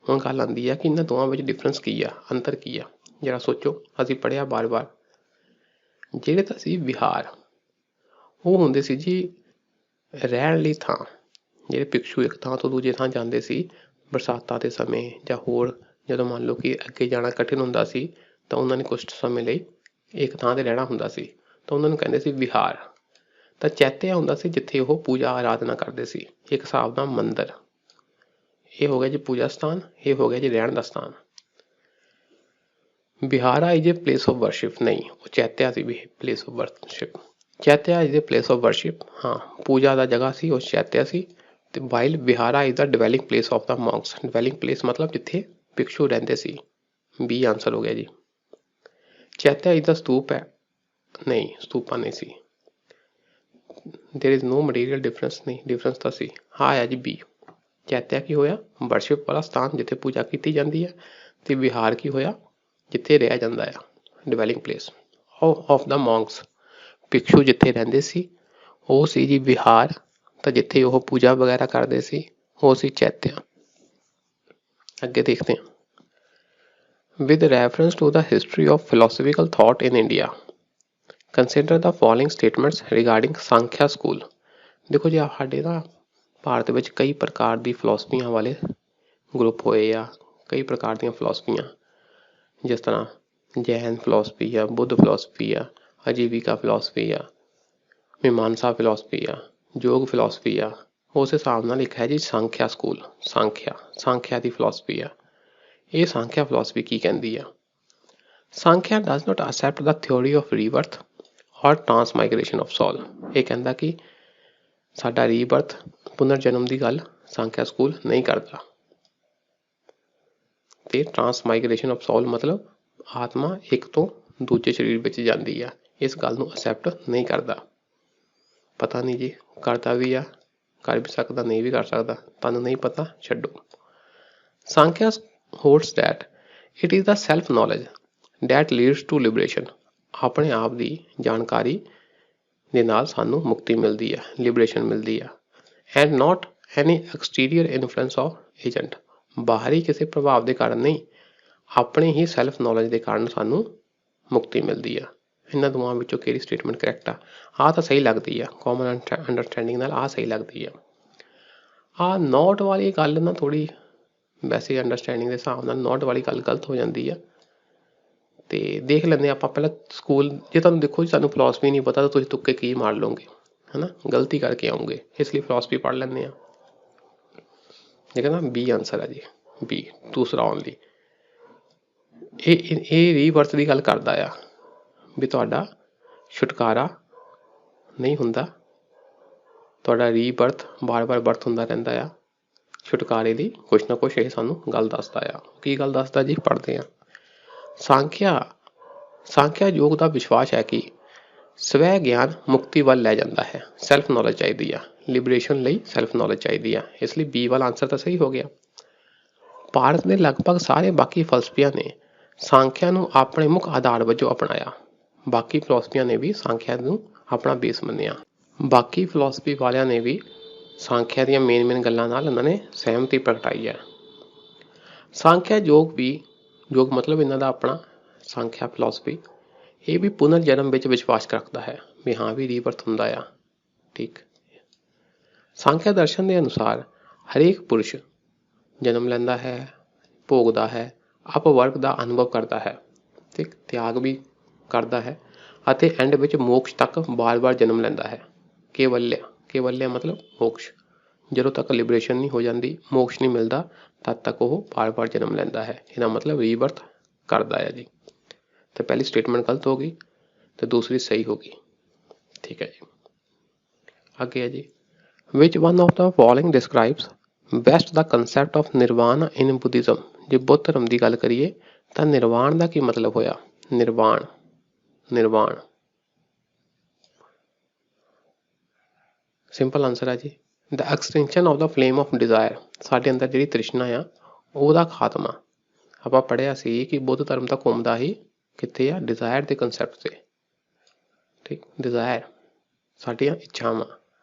ਹੁਣ ਗੱਲ ਆਉਂਦੀ ਹੈ ਕਿ ਇਹਨਾਂ ਦੋਵਾਂ ਵਿੱਚ ਡਿਫਰੈਂਸ ਕੀ ਆ, ਅੰਤਰ ਕੀ ਆ। ਜਰਾ ਸੋਚੋ, ਅਸੀਂ ਪੜ੍ਹਿਆ ਬਾਰ-ਬਾਰ। ਜਿਹੜੇ ਤਾਂ ਸੀ ਵਿਹਾਰ, ਉਹ ਹੁੰਦੇ ਸੀ ਜੀ ਰਹਿਣ ਲਈ ਥਾਂ। ਜਿਹੜੇ ਭਿਕਸ਼ੂ ਇੱਕ ਥਾਂ ਤੋਂ ਦੂਜੇ ਥਾਂ ਜਾਂਦੇ ਸੀ ਬਰਸਾਤਾਂ ਦੇ ਸਮੇਂ, ਜਾਂ ਹੋਰ ਜਦੋਂ ਮੰਨ ਲਓ ਕਿ ਅੱਗੇ ਜਾਣਾ ਕਠਿਨ ਹੁੰਦਾ ਸੀ, ਤਾਂ ਉਹਨਾਂ ਨੇ ਕੁਛ ਸਮੇਂ ਲਈ ਇੱਕ ਥਾਂ 'ਤੇ ਰਹਿਣਾ ਹੁੰਦਾ ਸੀ, ਤਾਂ ਉਹਨਾਂ ਨੂੰ ਕਹਿੰਦੇ ਸੀ ਵਿਹਾਰ। ਤਾਂ ਚੈਤਿਆ ਹੁੰਦਾ ਸੀ ਜਿੱਥੇ ਉਹ ਪੂਜਾ ਆਰਾਧਨਾ ਕਰਦੇ ਸੀ, ਇੱਕ ਹਿਸਾਬ ਦਾ ਮੰਦਿਰ। ਇਹ ਹੋ ਗਿਆ ਜੀ ਪੂਜਾ ਸਥਾਨ, ਇਹ ਹੋ ਗਿਆ ਜੀ ਰਹਿਣ ਦਾ ਸਥਾਨ। Vihara is a place of worship. ਨਹੀਂ, ਉਹ ਚੈਤਿਆ ਸੀ ਵੀ place of worship. Chaitya is a place of worship. ਹਾਂ, ਪੂਜਾ ਦਾ ਜਗ੍ਹਾ ਸੀ ਉਹ ਚੈਤਿਆ ਸੀ। ਤੇ while vihara is the dwelling place of the monks. Dwelling place ਮਤਲਬ ਜਿੱਥੇ ਭਿਕਸ਼ੂ ਰਹਿੰਦੇ ਸੀ। ਬੀ ਆਨਸਰ ਹੋ ਗਿਆ ਜੀ। ਚੈਤਿਆ ਇਜ਼ ਦਾ ਸਤੂਪ ਹੈ। ਨਹੀਂ, ਸਤੂਪਾ ਨਹੀਂ ਸੀ। ਦੇयर इज नो ਮਟੀਰੀਅਲ ਡਿਫਰੈਂਸ। ਨਹੀਂ, ਡਿਫਰੈਂਸ ਤਾਂ ਸੀ। ਹਾਂ ਆਇਆ ਜੀ ਬੀ। ਚੈਤਿਆ ਕੀ ਹੋਇਆ? ਵਰਸ਼ਿਪ ਵਾਲਾ ਸਥਾਨ ਜਿੱਥੇ ਪੂਜਾ ਕੀਤੀ ਜਾਂਦੀ ਹੈ। ਤੇ ਵਿਹਾਰ ਕੀ ਹੋਇਆ? ਜਿੱਥੇ ਰਿਹਾ ਜਾਂਦਾ ਆ, ਡਿਵੈਲਿੰਗ ਪਲੇਸ ਆਫ ਦਾ ਮੌਂਕਸ। ਭਿਕਸ਼ੂ ਜਿੱਥੇ ਰਹਿੰਦੇ ਸੀ ਉਹ ਸੀ ਜੀ ਵਿਹਾਰ, ਤਾਂ ਜਿੱਥੇ ਉਹ ਪੂਜਾ ਵਗੈਰਾ ਕਰਦੇ ਸੀ ਉਹ ਸੀ ਚੈਤਿਆ। ਅੱਗੇ ਦੇਖਦੇ ਹਾਂ। With reference to the history of philosophical thought in India, consider the following statements regarding Samkhya school. ਦੇਖੋ ਜੀ, ਸਾਡੇ ਨਾ ਭਾਰਤ ਵਿੱਚ ਕਈ ਪ੍ਰਕਾਰ ਦੀ ਫਿਲੋਸਫੀਆਂ ਵਾਲੇ ਗਰੁੱਪ ਹੋਏ ਆ, ਕਈ ਪ੍ਰਕਾਰ ਦੀਆਂ ਫਿਲਾਸਫੀਆਂ, ਜਿਸ ਤਰ੍ਹਾਂ ਜੈਨ ਫਿਲਾਸਫੀ ਆ, ਬੁੱਧ ਫਿਲਾਸਫੀ ਆ, ਅਜੀਵਿਕਾ ਫਿਲਾਸਫੀ ਆ, ਮੀਮਾਂਸਾ ਫਿਲਾਸਫੀ ਆ, ਯੋਗ ਫਿਲਾਸਫੀ ਆ। ਉਸ ਹਿਸਾਬ ਨਾਲ ਇੱਕ ਹੈ ਜੀ ਸਾਂਖਿਆ ਸਕੂਲ, ਸਾਂਖਿਆ ਦੀ ਫਿਲਾਸਫੀ ਆ। ਇਹ ਸਾਂਖਿਆ ਫਿਲਾਸਫੀ ਕੀ ਕਹਿੰਦੀ ਆ? Samkhya does not accept the theory of rebirth or transmigration of ਸੋਲ। ਇਹ ਕਹਿੰਦਾ ਕਿ ਸਾਡਾ ਰੀਬਰਥ, ਪੁਨਰ ਜਨਮ ਦੀ ਗੱਲ ਸਾਂਖਿਆ ਸਕੂਲ ਨਹੀਂ ਕਰਦਾ। ਤੇ ਟਰਾਂਸਮਾਈਗ੍ਰੇਸ਼ਨ ਆਫ ਸੋਲ ਮਤਲਬ ਆਤਮਾ ਇੱਕ ਤੋਂ ਦੂਜੇ ਸਰੀਰ ਵਿੱਚ ਜਾਂਦੀ ਆ, ਇਸ ਗੱਲ ਨੂੰ ਅਸੈਪਟ ਨਹੀਂ ਕਰਦਾ। ਪਤਾ ਨਹੀਂ ਜੀ, ਕਰਦਾ ਵੀ ਆ, ਕਰ ਵੀ ਸਕਦਾ, ਨਹੀਂ ਵੀ ਕਰ ਸਕਦਾ, ਤੁਹਾਨੂੰ ਨਹੀਂ ਪਤਾ, ਛੱਡੋ। ਸਾਂਖਿਆ holds that it is the self knowledge that leads to liberation। ਆਪਣੇ ਆਪ ਦੀ ਜਾਣਕਾਰੀ ਦੇ ਨਾਲ ਸਾਨੂੰ ਮੁਕਤੀ ਮਿਲਦੀ ਆ, ਲਿਬਰੇਸ਼ਨ ਮਿਲਦੀ ਆ। and not any exterior influence of agent। ਬਾਹਰੀ ਕਿਸੇ ਪ੍ਰਭਾਵ ਦੇ ਕਾਰਨ ਨਹੀਂ, ਆਪਣੇ ਹੀ ਸੈਲਫ ਨੌਲੇਜ ਦੇ ਕਾਰਨ ਸਾਨੂੰ ਮੁਕਤੀ ਮਿਲਦੀ ਆ। ਇਹਨਾਂ ਦੋਵਾਂ ਵਿੱਚੋਂ ਕਿਹੜੀ ਸਟੇਟਮੈਂਟ ਕਰੈਕਟ ਆ? ਆਹ ਤਾਂ ਸਹੀ ਲੱਗਦੀ ਆ, ਕਾਮਨ ਅੰਡਰਸਟੈਂਡਿੰਗ ਨਾਲ ਆਹ ਸਹੀ ਲੱਗਦੀ ਆ। ਆਹ ਨੋਟ ਵਾਲੀ ਗੱਲ ਨਾ ਥੋੜ੍ਹੀ ਵੈਸੇ ਅੰਡਰਸਟੈਂਡਿੰਗ ਦੇ ਹਿਸਾਬ ਨਾਲ ਨੋਟ ਵਾਲੀ ਗੱਲ ਗਲਤ ਹੋ ਜਾਂਦੀ ਆ। ਤੇ ਦੇਖ ਲੈਂਦੇ ਆਪਾਂ ਪਹਿਲਾਂ ਸਕੂਲ, ਜੇ ਤੁਹਾਨੂੰ ਦੇਖੋ ਜੀ ਸਾਨੂੰ ਫਿਲਾਸਫੀ ਨਹੀਂ ਪਤਾ ਤਾਂ ਤੁਸੀਂ ਤੁੱਕੇ ਕੀ ਮਾਰ ਲਓਗੇ, ਹੈ ਨਾ, ਗਲਤੀ ਕਰਕੇ ਆਉਂਗੇ, ਇਸ ਲਈ ਫਿਲਾਸਫੀ ਪੜ੍ਹ ਲੈਂਦੇ ਹਾਂ। ਇਹ ਕਹਿੰਦਾ ਬੀ ਆਨਸਰ ਆ ਜੀ, ਬੀ ਦੂਸਰਾ ਓਨਲੀ। ਇਹ ਰੀਬਰਥ ਦੀ ਗੱਲ ਕਰਦਾ ਆ ਵੀ ਤੁਹਾਡਾ ਛੁਟਕਾਰਾ ਨਹੀਂ ਹੁੰਦਾ, ਤੁਹਾਡਾ ਰੀਬਰਥ ਬਾਰ-ਬਾਰ ਬਰਥ ਹੁੰਦਾ ਰਹਿੰਦਾ ਆ। ਛੁਟਕਾਰੇ ਦੀ ਕੁਛ ਨਾ ਕੁਛ ਇਹ ਸਾਨੂੰ ਗੱਲ ਦੱਸਦਾ ਆ। ਕੀ ਗੱਲ ਦੱਸਦਾ ਜੀ? ਪੜ੍ਹਦੇ ਹਾਂ। ਸਾਂਖਿਆ ਯੋਗ ਦਾ ਵਿਸ਼ਵਾਸ ਹੈ ਕਿ ਸਵੈ ਗਿਆਨ ਮੁਕਤੀ ਵੱਲ ਲੈ ਜਾਂਦਾ ਹੈ। ਸੈਲਫ ਨੌਲੇਜ ਚਾਹੀਦੀ ਆ, ਲਿਬਰੇਸ਼ਨ ਲਈ ਸੈਲਫ ਨੌਲੇਜ ਚਾਹੀਦੀ ਆ, ਇਸ ਲਈ ਬੀ ਵਾਲਾ ਆਨਸਰ ਤਾਂ ਸਹੀ ਹੋ ਗਿਆ। ਭਾਰਤ ਦੇ ਲਗਭਗ ਸਾਰੇ ਬਾਕੀ ਫਲਸਫਿਆਂ ਨੇ ਸਾਂਖਿਆ ਨੂੰ ਆਪਣੇ ਮੁੱਖ ਆਧਾਰ ਵਜੋਂ ਅਪਣਾਇਆ। ਬਾਕੀ ਫਿਲਾਸਫੀਆਂ ਨੇ ਵੀ ਸਾਂਖਿਆ ਨੂੰ ਆਪਣਾ ਬੇਸ ਮੰਨਿਆ। ਬਾਕੀ ਫਿਲਾਸਫੀ ਵਾਲਿਆਂ ਨੇ ਵੀ ਸਾਂਖਿਆ ਦੀਆਂ ਮੇਨ ਗੱਲਾਂ ਨਾਲ ਉਹਨਾਂ ਨੇ ਸਹਿਮਤੀ ਪ੍ਰਗਟਾਈ ਹੈ। ਸਾਂਖਿਆ ਯੋਗ ਮਤਲਬ ਇਹਨਾਂ ਦਾ ਆਪਣਾ ਸਾਂਖਿਆ ਫਿਲਾਸਫੀ, ਇਹ ਵੀ ਪੁਨਰ ਜਨਮ ਵਿੱਚ ਵਿਸ਼ਵਾਸ ਰੱਖਦਾ ਹੈ ਵੀ ਹਾਂ ਵੀ ਰੀਬਰਥ ਹੁੰਦਾ ਆ। ਠੀਕ। ਸਾਂਖਿਆ ਦਰਸ਼ਨ ਦੇ ਅਨੁਸਾਰ ਹਰੇਕ ਪੁਰਸ਼ ਜਨਮ ਲੈਂਦਾ ਹੈ, ਭੋਗਦਾ ਹੈ, ਅਪਵਰਗ ਦਾ ਅਨੁਭਵ ਕਰਦਾ ਹੈ, ਠੀਕ, ਤਿਆਗ ਵੀ ਕਰਦਾ ਹੈ ਅਤੇ ਐਂਡ ਵਿੱਚ ਮੋਕਸ਼ ਤੱਕ ਬਾਰ-ਬਾਰ ਜਨਮ ਲੈਂਦਾ ਹੈ। ਕੇਵਲਿਆ ਮਤਲਬ ਮੋਕਸ਼। ਜਦੋਂ ਤੱਕ ਲਿਬਰੇਸ਼ਨ ਨਹੀਂ ਹੋ ਜਾਂਦੀ, ਮੋਕਸ਼ ਨਹੀਂ ਮਿਲਦਾ, ਤਦ ਤੱਕ ਉਹ ਬਾਰ-ਬਾਰ ਜਨਮ ਲੈਂਦਾ ਹੈ। ਇਹਦਾ ਮਤਲਬ ਰੀਬਰਥ ਕਰਦਾ ਹੈ ਜੀ। ਤੇ ਪਹਿਲੀ ਸਟੇਟਮੈਂਟ ਗਲਤ ਹੋ ਗਈ ਤੇ ਦੂਸਰੀ ਸਹੀ ਹੋ ਗਈ। ਠੀਕ ਹੈ ਜੀ। ਅੱਗੇ ਹੈ ਜੀ, which one of the following describes best the concept of nirvana in Buddhism। ਜੇ ਬੁੱਧ ਧਰਮ ਦੀ ਗੱਲ ਕਰੀਏ ਤਾਂ ਨਿਰਵਾਣ ਦਾ ਕੀ ਮਤਲਬ ਹੋਇਆ? ਨਿਰਵਾਣ ਸਿੰਪਲ ਆਨਸਰ ਹੈ ਜੀ, the extinction of the flame of desire। ਸਾਡੇ ਅੰਦਰ ਜਿਹੜੀ ਤ੍ਰਿਸ਼ਨਾ ਆ ਉਹਦਾ ਖਾਤਮਾ। ਆਪਾਂ ਪੜ੍ਹਿਆ ਸੀ ਕਿ ਬੁੱਧ ਧਰਮ ਤਾਂ ਘੁੰਮਦਾ ਹੀ ਕਿੱਥੇ ਆ? ਡਿਜ਼ਾਇਰ ਦੇ ਕੰਸੈਪਟ ਤੇ। ਠੀਕ, ਡਿਜ਼ਾਇਰ ਸਾਡੀਆਂ ਇੱਛਾਵਾਂ,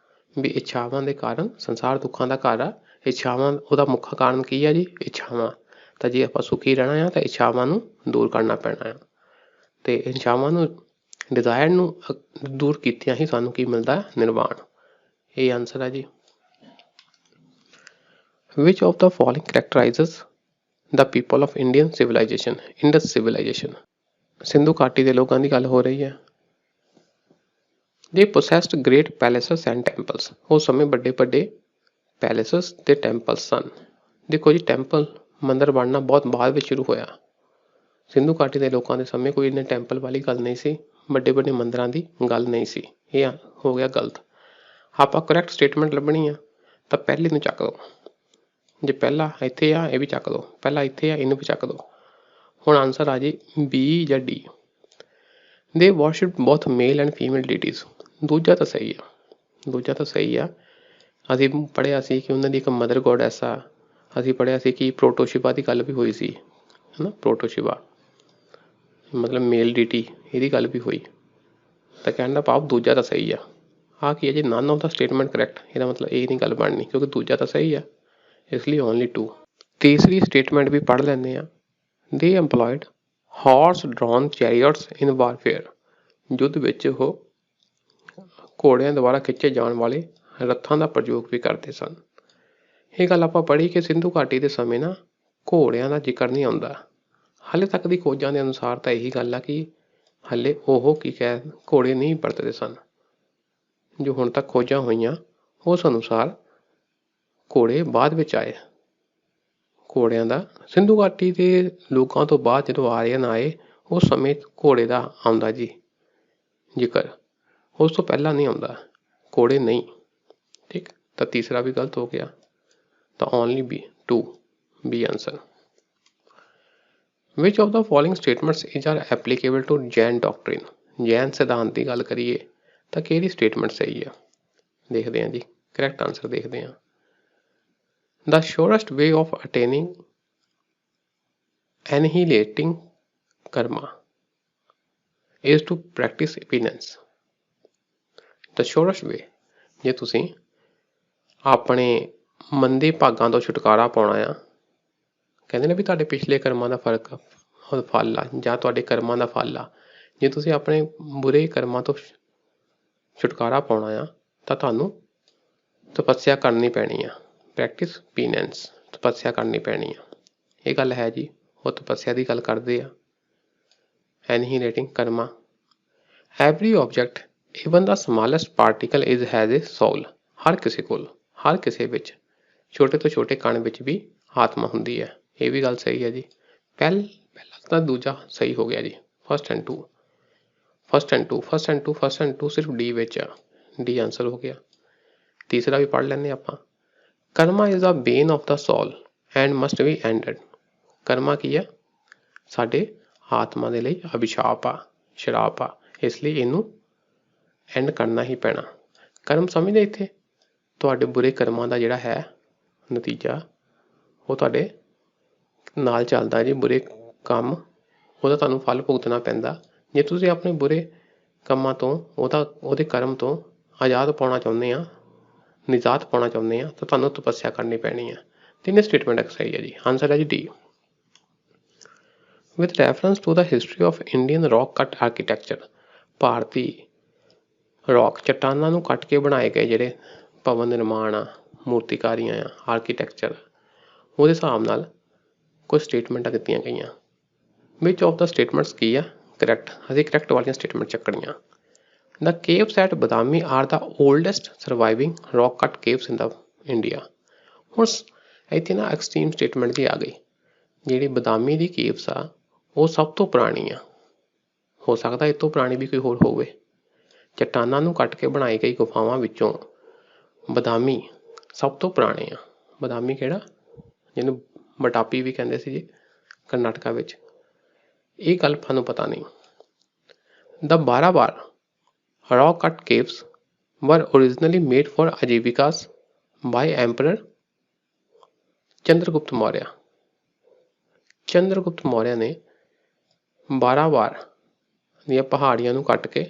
ਵੀ ਇੱਛਾਵਾਂ ਦੇ ਕਾਰਨ ਸੰਸਾਰ ਦੁੱਖਾਂ ਦਾ ਘਰ ਆ। ਇੱਛਾਵਾਂ ਉਹਦਾ ਮੁੱਖ ਕਾਰਨ ਕੀ ਆ ਜੀ? ਇੱਛਾਵਾਂ। ਤਾਂ ਜੇ ਆਪਾਂ ਸੁਖੀ ਰਹਿਣਾ ਆ ਤਾਂ ਇੱਛਾਵਾਂ ਨੂੰ ਦੂਰ ਕਰਨਾ ਪੈਣਾ ਆ, ਤੇ ਇੱਛਾਵਾਂ ਨੂੰ, ਡਿਜ਼ਾਇਰ ਨੂੰ ਦੂਰ ਕੀਤਿਆਂ ਹੀ ਸਾਨੂੰ ਕੀ ਮਿਲਦਾ? ਨਿਰਵਾਣ। ਇਹ ਆਨਸਰ ਹੈ ਜੀ। which of the following characterizes the people of Indian civilization? Indus civilization। Sindhu ਘਾਟੀ ਦੇ ਲੋਕਾਂ ਦੀ ਗੱਲ ਹੋ ਰਹੀ ਹੈ। they possessed great palaces and temples। ਉਸ ਸਮੇਂ ਵੱਡੇ ਪੈਲੇਸਸ ਤੇ ਟੈਂਪਲਸ ਸਨ। ਦੇਖੋ ਜੀ, ਟੈਂਪਲ ਮੰਦਿਰ ਬਣਨਾ ਬਹੁਤ ਬਾਅਦ ਵਿੱਚ ਸ਼ੁਰੂ ਹੋਇਆ। ਸਿੰਧੂ ਘਾਟੀ ਦੇ ਲੋਕਾਂ ਦੇ ਸਮੇਂ ਕੋਈ ਇੰਨੇ ਟੈਂਪਲ ਵਾਲੀ ਗੱਲ ਨਹੀਂ ਸੀ, ਵੱਡੇ ਮੰਦਿਰਾਂ ਦੀ ਗੱਲ ਨਹੀਂ ਸੀ। ਇਹ ਹੋ ਗਿਆ ਗਲਤ। ਆਪਾਂ ਕਰੈਕਟ ਸਟੇਟਮੈਂਟ ਲੱਭਣੀ ਆ ਤਾਂ ਪਹਿਲੇ ਨੂੰ ਚੱਕ ਲਓ। ਜੇ ਪਹਿਲਾ ਇੱਥੇ ਆ, ਇਹ ਵੀ ਚੱਕ ਲਓ। ਪਹਿਲਾਂ ਇੱਥੇ ਆ, ਇਹਨੂੰ ਵੀ ਚੱਕ ਲਓ। ਹੁਣ ਆਨਸਰ ਆ ਜੀ ਬੀ ਜਾਂ D. They worship both male and female deities. ਦੂਜਾ ਤਾਂ ਸਹੀ ਆ। ਅਸੀਂ ਪੜ੍ਹਿਆ ਸੀ ਕਿ ਉਹਨਾਂ ਦੀ ਇੱਕ ਮਦਰ ਗੋਡੈਸ ਆ। ਅਸੀਂ ਪੜ੍ਹਿਆ ਸੀ ਕਿ ਪ੍ਰੋਟੋਸ਼ਿਵਾ ਦੀ ਗੱਲ ਵੀ ਹੋਈ ਸੀ, ਹੈ ਨਾ। ਪ੍ਰੋਟੋਸ਼ਿਵਾ ਮਤਲਬ ਮੇਲ ਡਿਟੀ, ਇਹਦੀ ਗੱਲ ਵੀ ਹੋਈ। ਤਾਂ ਕਹਿਣ ਦਾ ਭਾਵ ਦੂਜਾ ਤਾਂ ਸਹੀ ਆ। ਆਹ ਕੀ ਹੈ ਜੀ? None of the statement correct. ਇਹਦਾ ਮਤਲਬ ਇਹ ਨਹੀਂ ਗੱਲ ਬਣਨੀ, ਕਿਉਂਕਿ ਦੂਜਾ ਤਾਂ ਸਹੀ ਆ, ਇਸ ਲਈ ਓਨਲੀ 2। ਤੀਸਰੀ ਸਟੇਟਮੈਂਟ ਵੀ ਪੜ੍ਹ ਲੈਂਦੇ ਆ। ਦੇ ਐਮਪਲੋਇਡ ਹਾਰਸ ਡਰਾਨ ਚੈਰੀਅਟਸ ਇਨ ਵਾਰਫੇਅਰ। ਯੁੱਧ ਵਿੱਚ ਉਹ ਘੋੜਿਆਂ ਦੁਆਰਾ ਖਿੱਚੇ ਜਾਣ ਵਾਲੇ ਰੱਥਾਂ ਦਾ ਪ੍ਰਯੋਗ ਵੀ ਕਰਦੇ ਸਨ। ਇਹ ਗੱਲ ਆਪਾਂ ਪੜ੍ਹੀ ਕਿ ਸਿੰਧੂ ਘਾਟੀ ਦੇ ਸਮੇਂ ਨਾ ਘੋੜਿਆਂ ਦਾ ਜ਼ਿਕਰ ਨਹੀਂ ਆਉਂਦਾ। ਹਾਲੇ ਤੱਕ ਦੀ ਖੋਜਾਂ ਦੇ ਅਨੁਸਾਰ ਤਾਂ ਇਹੀ ਗੱਲ ਆ ਕਿ ਹਾਲੇ ਉਹ ਘੋੜੇ ਨਹੀਂ ਵਰਤਦੇ ਸਨ। ਜੋ ਹੁਣ ਤੱਕ ਖੋਜਾਂ ਹੋਈਆਂ ਉਸ ਅਨੁਸਾਰ ਘੋੜੇ ਬਾਅਦ ਵਿੱਚ ਆਏ। ਘੋੜਿਆਂ ਦਾ ਸਿੰਧੂ ਘਾਟੀ ਦੇ ਲੋਕਾਂ ਤੋਂ ਬਾਅਦ ਜਦੋਂ ਆਰੀਅਨ ਆਏ ਉਸ ਸਮੇਂ ਘੋੜੇ ਦਾ ਆਉਂਦਾ ਜੀ ਜ਼ਿਕਰ, ਉਸ ਤੋਂ ਪਹਿਲਾਂ ਨਹੀਂ ਆਉਂਦਾ, ਘੋੜੇ ਨਹੀਂ। ਠੀਕ, ਤਾਂ ਤੀਸਰਾ ਵੀ ਗਲਤ ਹੋ ਗਿਆ। ਤਾਂ only B answer. Which of the following statements is are applicable to Jain doctrine. Jain ਸਿਧਾਂਤ ਦੀ ਗੱਲ ਕਰੀਏ ਤਾਂ ਕਿਹੜੀ ਸਟੇਟਮੈਂਟ ਸਹੀ ਆ? ਦੇਖਦੇ ਹਾਂ ਜੀ, ਕਰੈਕਟ ਆਂਸਰ ਦੇਖਦੇ ਹਾਂ। The surest way of attaining annihilating karma is to practice penance. The surest way, ਜੇ ਤੁਸੀਂ ਆਪਣੇ ਮੰਦੇ ਭਾਗਾਂ ਤੋਂ ਛੁਟਕਾਰਾ ਪਾਉਣਾ ਆ, ਕਹਿੰਦੇ ਨੇ ਵੀ ਤੁਹਾਡੇ ਪਿਛਲੇ ਕਰਮਾਂ ਦਾ ਫਲ ਆ ਜਾਂ ਤੁਹਾਡੇ ਕਰਮਾਂ ਦਾ ਫਲ ਆ, ਜੇ ਤੁਸੀਂ ਆਪਣੇ ਬੁਰੇ ਕਰਮਾਂ ਤੋਂ ਛੁਟਕਾਰਾ ਪਾਉਣਾ ਆ ਤਾਂ ਤੁਹਾਨੂੰ ਤਪੱਸਿਆ ਕਰਨੀ ਪੈਣੀ ਆ। ਪ੍ਰੈਕਟਿਸ ਪੀਨੈਂਸ, ਤਪੱਸਿਆ ਕਰਨੀ ਪੈਣੀ ਆ। ਇਹ ਗੱਲ ਹੈ ਜੀ, ਉਹ ਤਪੱਸਿਆ ਦੀ ਗੱਲ ਕਰਦੇ ਆ। Annihilating karma. Every object even the smallest particle is has a soul. ਹਰ ਕਿਸੇ ਕੋਲ, ਹਰ ਕਿਸੇ ਵਿੱਚ, ਛੋਟੇ ਤੋਂ ਛੋਟੇ ਕਣ ਵਿੱਚ ਵੀ ਆਤਮਾ ਹੁੰਦੀ ਹੈ। ਇਹ ਵੀ ਗੱਲ ਸਹੀ ਹੈ ਜੀ। ਪਹਿਲਾ ਤਾਂ ਦੂਜਾ ਸਹੀ ਹੋ ਗਿਆ ਜੀ। ਫਸਟ ਐਂਡ ਟੂ ਸਿਰਫ ਡੀ ਵਿੱਚ ਆ। ਡੀ ਆਂਸਰ ਹੋ ਗਿਆ। ਤੀਸਰਾ ਵੀ ਪੜ੍ਹ ਲੈਂਦੇ ਆਪਾਂ। Karma is the bane of the soul and must be ended. Karma ਕੀ ਆ? ਸਾਡੇ ਆਤਮਾ ਦੇ ਲਈ ਅਭਿਸ਼ਾਪ ਆ, ਸ਼ਰਾਪ ਆ, ਇਸ ਲਈ ਇਹਨੂੰ ਐਂਡ ਕਰਨਾ ਹੀ ਪੈਣਾ। ਕਰਮ ਸਮਝਦੇ ਇੱਥੇ ਤੁਹਾਡੇ ਬੁਰੇ ਕਰਮਾਂ ਦਾ ਜਿਹੜਾ ਹੈ ਨਤੀਜਾ, ਉਹ ਤੁਹਾਡੇ ਨਾਲ ਚੱਲਦਾ ਜੀ। ਬੁਰੇ ਕੰਮ, ਉਹਦਾ ਤੁਹਾਨੂੰ ਫਲ ਭੁਗਤਣਾ ਪੈਂਦਾ। ਜੇ ਤੁਸੀਂ ਆਪਣੇ ਬੁਰੇ ਕੰਮਾਂ ਤੋਂ, ਉਹਦੇ ਕਰਮ ਤੋਂ ਆਜ਼ਾਦ ਪਾਉਣਾ ਚਾਹੁੰਦੇ ਆ, ਨਿਜਾਤ ਪਾਉਣਾ ਚਾਹੁੰਦੇ ਆ, ਤਾਂ ਤੁਹਾਨੂੰ ਤਪੱਸਿਆ ਕਰਨੀ ਪੈਣੀ ਆ। ਤਿੰਨੇ ਸਟੇਟਮੈਂਟ ਸਹੀ ਹੈ ਜੀ। ਆਂਸਰ ਹੈ ਜੀ D. With reference to the history of Indian rock cut architecture. ਭਾਰਤੀ ਰੌਕ ਚੱਟਾਨਾਂ ਨੂੰ ਕੱਟ ਕੇ ਬਣਾਏ ਗਏ ਜਿਹੜੇ ਭਵਨ ਨਿਰਮਾਣ ਆ, ਮੂਰਤੀਕਾਰੀਆਂ ਆ, ਆਰਕੀਟੈਕਚਰ, ਉਹਦੇ ਹਿਸਾਬ ਨਾਲ ਕੁਝ ਸਟੇਟਮੈਂਟਾਂ ਦਿੱਤੀਆਂ ਗਈਆਂ। ਵਿਚ ਆਫ ਦਾ ਸਟੇਟਮੈਂਟਸ ਕੀ ਆ? ਕਰੈਕਟ। ਅਸੀਂ ਕਰੈਕਟ ਵਾਲੀਆਂ statement ਚੱਕਣੀਆਂ। The caves at Badami are the oldest surviving rock cut caves in the India. ਹੁਣ ਇੱਥੇ ਨਾ ਐਕਸਟ੍ਰੀਮ ਸਟੇਟਮੈਂਟ ਦੀ ਆ ਗਈ। ਜਿਹੜੀ ਬਦਾਮੀ ਦੀ ਕੇਵਸ ਆ ਉਹ ਸਭ ਤੋਂ ਪੁਰਾਣੀ ਆ। ਹੋ ਸਕਦਾ ਇਹ ਤੋਂ ਪੁਰਾਣੀ ਵੀ ਕੋਈ ਹੋਰ ਹੋਵੇ। ਚੱਟਾਨਾਂ ਨੂੰ ਕੱਟ ਕੇ ਬਣਾਈ ਗਈ ਗੁਫਾਵਾਂ ਵਿੱਚੋਂ ਬਦਾਮੀ ਸਭ ਤੋਂ ਪੁਰਾਣੇ ਆ। ਬਦਾਮੀ ਕਿਹੜਾ? ਜਿਹਨੂੰ ਬਟਾਪੀ ਵੀ ਕਹਿੰਦੇ ਸੀ ਜੀ ਕਰਨਾਟਕਾ ਵਿੱਚ। ਇਹ ਗੱਲ ਤੁਹਾਨੂੰ ਪਤਾ ਨਹੀਂ। The Barabar rock cut caves were originally made for ajivikas by Emperor Chandragupta Maurya. Chandragupta Maurya ਨੇ 12 ਵਾਰ ਦੀਆਂ ਪਹਾੜੀਆਂ ਨੂੰ ਕੱਟ ਕੇ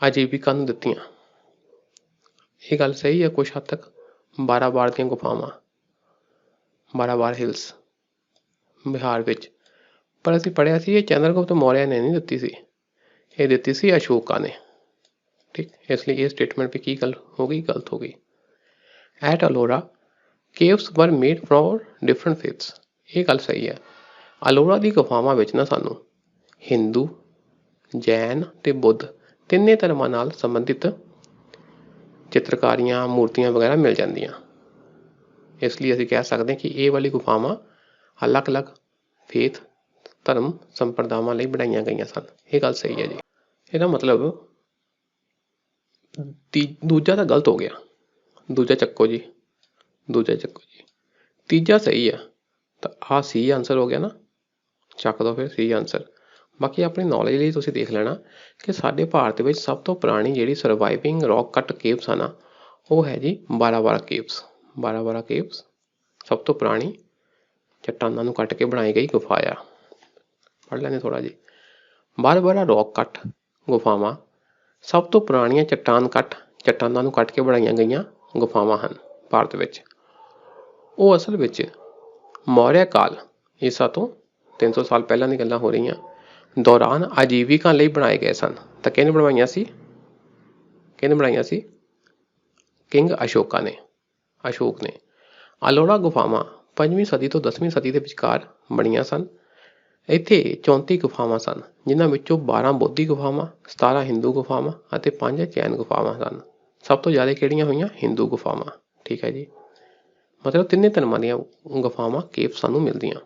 ਆਜੀਵਿਕਾ ਨੂੰ ਦਿੱਤੀਆਂ। ਇਹ ਗੱਲ ਸਹੀ ਹੈ ਕੁਛ ਹੱਦ ਤੱਕ। 12 ਵਾਰ ਦੀਆਂ ਗੁਫਾਵਾਂ, 12 ਵਾਰ ਹਿਲਸ ਬਿਹਾਰ ਵਿੱਚ। ਪਰ ਅਸੀਂ ਪੜ੍ਹਿਆ ਸੀ ਇਹ ਚੰਦਰਗੁਪਤ ਮੌਰਿਆ ਨੇ ਨਹੀਂ ਦਿੱਤੀ ਸੀ, ਇਹ ਦਿੱਤੀ ਸੀ ਅਸ਼ੋਕਾ ਨੇ। ਠੀਕ, ਇਸ ਲਈ ਇਹ ਸਟੇਟਮੈਂਟ ਵੀ ਕੀ ਗੱਲ ਹੋ ਗਈ? ਗਲਤ ਹੋ ਗਈ। ਐਟ ਅਲੋਰਾ ਕੇਵਸ ਵਰ ਮੇਡ ਫਰੋਮ ਡਿਫਰੈਂਟ ਫੇਥਸ। ਇਹ ਗੱਲ ਸਹੀ ਹੈ। ਅਲੋਰਾ ਦੀ ਗੁਫਾਵਾਂ ਵਿੱਚ ਨਾ ਸਾਨੂੰ ਹਿੰਦੂ, ਜੈਨ ਤੇ ਬੁੱਧ ਤਿੰਨੇ ਧਰਮਾਂ ਨਾਲ ਸੰਬੰਧਿਤ ਚਿੱਤਰਕਾਰੀਆਂ, ਮੂਰਤੀਆਂ ਵਗੈਰਾ ਮਿਲ ਜਾਂਦੀਆਂ। ਇਸ ਲਈ ਅਸੀਂ ਕਹਿ ਸਕਦੇ ਹਾਂ ਕਿ ਇਹ ਵਾਲੀ ਗੁਫਾਵਾਂ ਅਲੱਗ-ਅਲੱਗ ਫੇਥ, ਧਰਮ ਸੰਪਰਦਾਵਾਂ ਲਈ ਬਣਾਈਆਂ ਗਈਆਂ ਸਨ। ਇਹ ਗੱਲ ਸਹੀ ਹੈ ਜੀ। ਇਹਦਾ ਮਤਲਬ ਦੂਜਾ ਤਾਂ ਗਲਤ ਹੋ ਗਿਆ। ਦੂਜਾ ਚੱਕੋ ਜੀ, ਦੂਜਾ ਚੱਕੋ ਜੀ। ਤੀਜਾ ਸਹੀ ਆ ਤਾਂ ਆਹ ਸੀ ਆਂਸਰ ਹੋ ਗਿਆ ਨਾ। ਚੱਕ ਦੋ ਫਿਰ ਸੀ ਆਂਸਰ। ਬਾਕੀ ਆਪਣੀ ਨੌਲੇਜ ਲਈ ਤੁਸੀਂ ਦੇਖ ਲੈਣਾ ਕਿ ਸਾਡੇ ਭਾਰਤ ਵਿੱਚ ਸਭ ਤੋਂ ਪੁਰਾਣੀ ਜਿਹੜੀ ਸਰਵਾਈਵਿੰਗ ਰੌਕ ਕੱਟ ਕੇਵਸ ਆ ਨਾ, ਉਹ ਹੈ ਜੀ ਬਾਰਾਬਾਰਾ ਕੇਵਸ। ਬਾਰਾਬਾਰਾ ਕੇਵਸ ਸਭ ਤੋਂ ਪੁਰਾਣੀ ਚੱਟਾਨਾਂ ਨੂੰ ਕੱਟ ਕੇ ਬਣਾਈ ਗਈ ਗੁਫਾ ਆ। ਪੜ੍ਹ ਲੈਂਦੇ ਥੋੜ੍ਹਾ ਜੀ। ਬਾਰਾਬਾਰਾ ਰੌਕ ਕੱਟ ਗੁਫਾਵਾਂ ਸਭ ਤੋਂ ਪੁਰਾਣੀਆਂ ਚੱਟਾਨਾਂ ਨੂੰ ਕੱਟ ਕੇ ਬਣਾਈਆਂ ਗਈਆਂ ਗੁਫਾਵਾਂ ਹਨ ਭਾਰਤ ਵਿੱਚ। ਉਹ ਅਸਲ ਵਿੱਚ ਮੌਰਿਆ ਕਾਲ, ਈਸਾ ਤੋਂ 300 ਸਾਲ ਪਹਿਲਾਂ ਦੀ ਗੱਲਾਂ ਹੋ ਰਹੀਆਂ, ਦੌਰਾਨ ਆਜੀਵਿਕਾ ਲਈ ਬਣਾਏ ਗਏ ਸਨ। ਤਾਂ ਕਿਹਨੇ ਬਣਵਾਈਆਂ ਸੀ? ਕਿਹਨੇ ਬਣਾਈਆਂ ਸੀ? ਕਿੰਗ ਅਸ਼ੋਕ ਨੇ। ਅਲੋਰਾ ਗੁਫਾਵਾਂ 5ਵੀਂ ਸਦੀ ਤੋਂ 10ਵੀਂ ਸਦੀ ਦੇ ਵਿਚਕਾਰ ਬਣੀਆਂ ਸਨ। ਇੱਥੇ 34 ਗੁਫਾਵਾਂ ਸਨ, ਜਿਨ੍ਹਾਂ ਵਿੱਚੋਂ 12 ਬੋਧੀ ਗੁਫਾਵਾਂ, 17 ਹਿੰਦੂ ਗੁਫਾਵਾਂ ਅਤੇ 5 ਜੈਨ ਗੁਫਾਵਾਂ ਸਨ। ਸਭ ਤੋਂ ਜ਼ਿਆਦਾ ਕਿਹੜੀਆਂ ਹੋਈਆਂ? ਹਿੰਦੂ ਗੁਫਾਵਾਂ। ਠੀਕ ਹੈ ਜੀ, ਮਤਲਬ ਤਿੰਨੇ ਧਰਮਾਂ ਦੀਆਂ ਗੁਫਾਵਾਂ ਕੇਵ ਸਾਨੂੰ ਮਿਲਦੀਆਂ।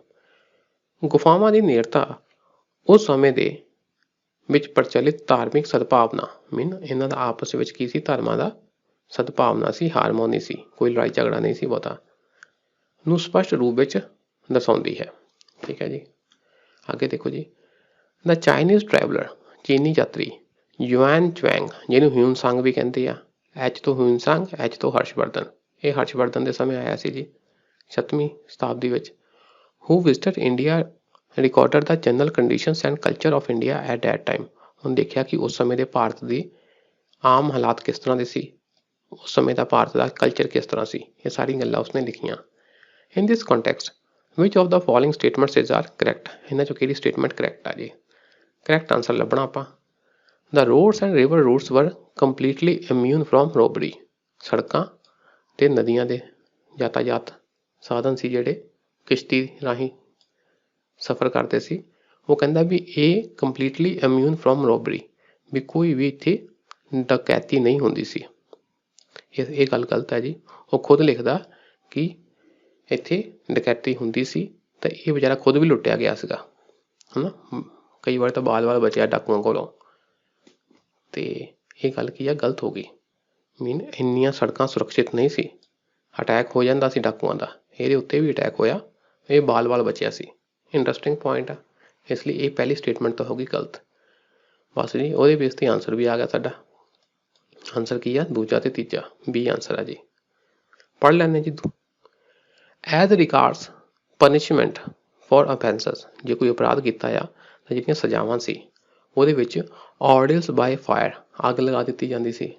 ਗੁਫਾਵਾਂ ਦੀ ਨੇੜਤਾ ਉਸ ਸਮੇਂ ਦੇ ਵਿੱਚ ਪ੍ਰਚਲਿਤ ਧਾਰਮਿਕ ਸਦਭਾਵਨਾ ਇਹਨਾਂ ਦਾ ਆਪਸ ਵਿੱਚ ਕੀ ਸੀ? ਧਰਮਾਂ ਦਾ ਸਦਭਾਵਨਾ ਸੀ, ਹਾਰਮੋਨੀ ਸੀ, ਕੋਈ ਲੜਾਈ ਝਗੜਾ ਨਹੀਂ ਸੀ ਬਹੁਤਾ, ਨੂੰ ਸਪਸ਼ਟ ਰੂਪ ਵਿੱਚ ਦਰਸਾਉਂਦੀ ਹੈ। ਠੀਕ ਹੈ ਜੀ, ਅੱਗੇ ਦੇਖੋ ਜੀ। ਦਾ ਚਾਈਨੀਜ਼ ਟਰੈਵਲਰ, ਚੀਨੀ ਯਾਤਰੀ ਯੂਐਨ ਚੁਐਂਗ, ਜਿਹਨੂੰ ਹਿਊਨ ਸੰਗ ਵੀ ਕਹਿੰਦੇ ਆ, ਐਚ ਤੋਂ ਹਿਊਨ ਸੰਗ, ਐਚ ਤੋਂ ਹਰਸ਼ਵਰਧਨ, ਇਹ ਹਰਸ਼ਵਰਧਨ ਦੇ ਸਮੇਂ ਆਇਆ ਸੀ ਜੀ 7ਵੀਂ ਸ਼ਤਾਬਦੀ ਵਿੱਚ। Who visited India recorded the general conditions and culture of India at that time. ਹੁਣ ਦੇਖਿਆ ਕਿ ਉਸ ਸਮੇਂ ਦੇ ਭਾਰਤ ਦੀ ਆਮ ਹਾਲਾਤ ਕਿਸ ਤਰ੍ਹਾਂ ਦੇ ਸੀ, ਉਸ ਸਮੇਂ ਦਾ ਭਾਰਤ ਦਾ ਕਲਚਰ ਕਿਸ ਤਰ੍ਹਾਂ ਸੀ, ਇਹ ਸਾਰੀ ਗੱਲਾਂ ਉਸਨੇ ਲਿਖੀਆਂ। In this context which of the following statements is are correct. ਇਹਨਾਂ ਚੋਂ ਕਿਹੜੀ ਸਟੇਟਮੈਂਟ ਕਰੈਕਟ ਆ ਜੀ? ਕਰੈਕਟ ਆਂਸਰ ਲੱਭਣਾ ਆਪਾਂ। The roads and river routes were completely immune from robbery। ਸੜਕਾਂ ਤੇ ਨਦੀਆਂ ਦੇ ਯਾਤਾਯਾਤ ਸਾਧਨ ਸੀ ਜਿਹੜੇ ਕਿਸ਼ਤੀ ਰਾਹੀਂ ਸਫ਼ਰ ਕਰਦੇ ਸੀ, ਉਹ ਕਹਿੰਦਾ ਵੀ ਇਹ completely immune from robbery, ਵੀ ਕੋਈ ਵੀ ਇੱਥੇ ਡਕੈਤੀ ਨਹੀਂ ਹੁੰਦੀ ਸੀ। ਇਹ ਗੱਲ ਗਲਤ ਹੈ ਜੀ। ਉਹ ਖੁਦ ਲਿਖਦਾ ਕਿ ਇੱਥੇ ਡਕੈਤੀ ਹੁੰਦੀ ਸੀ ਤਾਂ ਇਹ ਵਿਚਾਰਾ ਖੁਦ ਵੀ ਲੁੱਟਿਆ ਗਿਆ ਸੀਗਾ, ਹੈ ਨਾ। ਕਈ ਵਾਰ ਤਾਂ ਬਾਲ ਬਚਿਆ ਡਾਕੂਆਂ ਕੋਲੋਂ, ਤੇ ਇਹ ਗੱਲ ਕੀ ਆ? ਗਲਤ ਹੋ ਗਈ। ਇੰਨੀਆਂ ਸੜਕਾਂ ਸੁਰੱਖਿਅਤ ਨਹੀਂ ਸੀ, ਅਟੈਕ ਹੋ ਜਾਂਦਾ ਸੀ ਡਾਕੂਆਂ ਦਾ, ਇਹਦੇ ਉੱਤੇ ਵੀ ਅਟੈਕ ਹੋਇਆ, ਇਹ ਬਾਲ ਬਚਿਆ ਸੀ। ਇੰਟਰਸਟਿੰਗ ਪੁਆਇੰਟ ਆ, ਇਸ ਲਈ ਇਹ ਪਹਿਲੀ ਸਟੇਟਮੈਂਟ ਤਾਂ ਹੋ ਗਈ ਗਲਤ। ਬਸ ਜੀ, ਉਹਦੇ ਬੇਸ 'ਤੇ ਆਂਸਰ ਵੀ ਆ ਗਿਆ ਸਾਡਾ। ਆਂਸਰ ਕੀ ਆ? ਦੂਜਾ ਤੇ ਤੀਜਾ, ਬੀ ਆਂਸਰ ਆ ਜੀ। ਪੜ੍ਹ ਲੈਂਦੇ ਜੀ। ਐਜ਼ ਰਿਗਾਰਡਸ ਪਨਿਸ਼ਮੈਂਟ ਫॉर ਅਫੈਂਸਸ, ਜੇ ਕੋਈ ਅਪਰਾਧ ਕੀਤਾ ਆ ਤਾਂ ਜਿਹੜੀਆਂ ਸਜ਼ਾਵਾਂ ਸੀ ਉਹਦੇ ਵਿੱਚ ਔਰਡਰਸ ਬਾਏ ਫਾਇਰ, ਅੱਗ ਲਗਾ ਦਿੱਤੀ ਜਾਂਦੀ ਸੀ,